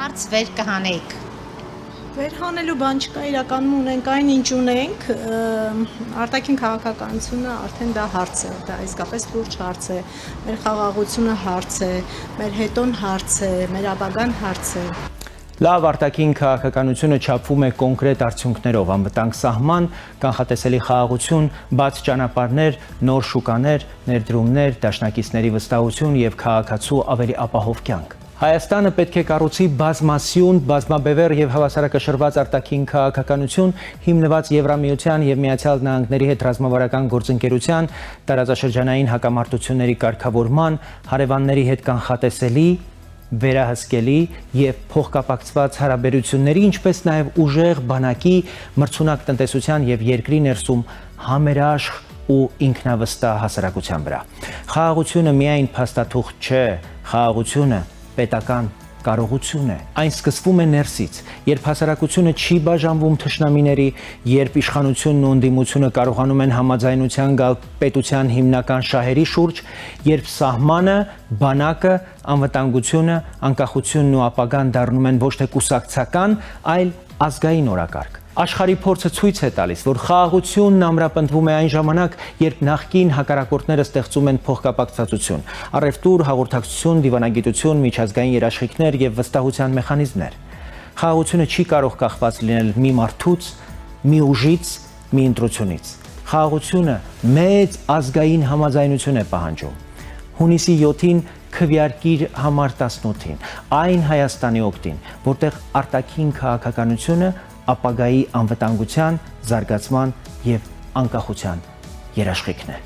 Հարց վեր կհանեիք։ Վերհանելու բան չկա, իրականում ունենք այն ինչ ունենք, արտաքին քաղաքականությունը արդեն դա հարց է, դա իսկապես լուրջ հարց է, մեր խաղաղությունը հարց է, մեր հետոն հարց է, մեր ապագան հարց է։ Լավ արտաքին քաղաքականությունը չափվում է կոնկրետ արդյունքներով, անվտանգ սահման, կանխատեսելի խաղաղություն, բաց ճանապարհներ, նոր շուկաներ, ներդրումներ, դաշնակիցների վստահություն եւ քաղաքացու ավելի ապահով կյանք։ Հայաստանը պետք է կառուցի բազմասյուն, բազմաբևեռ եւ հավասարակշռված արտաքին քաղաքականություն, հիմնված Եվրամիության եւ Միացյալ Նահանգների հետ ռազմավարական գործընկերության, տարածաշրջանային հակամարտությունների կարգավորման, հարևանների հետ կանխատեսելի, վերահսկելի եւ փոխկապակցված հարաբերությունների, ինչպես նաեւ ուժեղ բանակի, մրցունակ տնտեսության եւ երկրի ներսում համերաշխ ու ինքնավստահ հասարակության վրա։ Խաղաղությունը միայն փաստաթուղթ չէ, խաղաղությունը պետական կարողություն է։ Այն սկսվում է ներսից, երբ հասարակությունը չի բաժանվում թշնամիների, երբ իշխանությունն ու ընդդիմությունը կարողանում են համաձայնության գալ պետության հիմնական շահերի շուրջ, երբ սահմանը, բանակը, անվտանգությունը, անկախությունն ու ապագան դառնում են ոչ թե կուսակցական, այլ ազգային օրակարգ։ Աշխարհի փորձը ցույց է տալիս, որ խաղաղությունն ամրապնդվում է այն ժամանակ, երբ նախկին հակառակորդները ստեղծում են փոխկապակցվածություն, առևտուր, հաղորդակցություն, դիվանագիտություն, միջազգային երաշխիքներ եւ վստահության մեխանիզմներ։ Խաղաղությունը չի կարող կախված լինել մի մարդուց, մի ուժից, մի ընտրությունից։ Խաղաղությունը մեծ ազգային համաձայնություն է պահանջում։ Հունիսի 7-ին քվեարկիր համար 18-ին, այն Հայաստանի օգտին, որտեղ արտաքին քաղաքականությունը ապագայի անվտանգության, զարգացման եւ անկախության երաշխիքն է։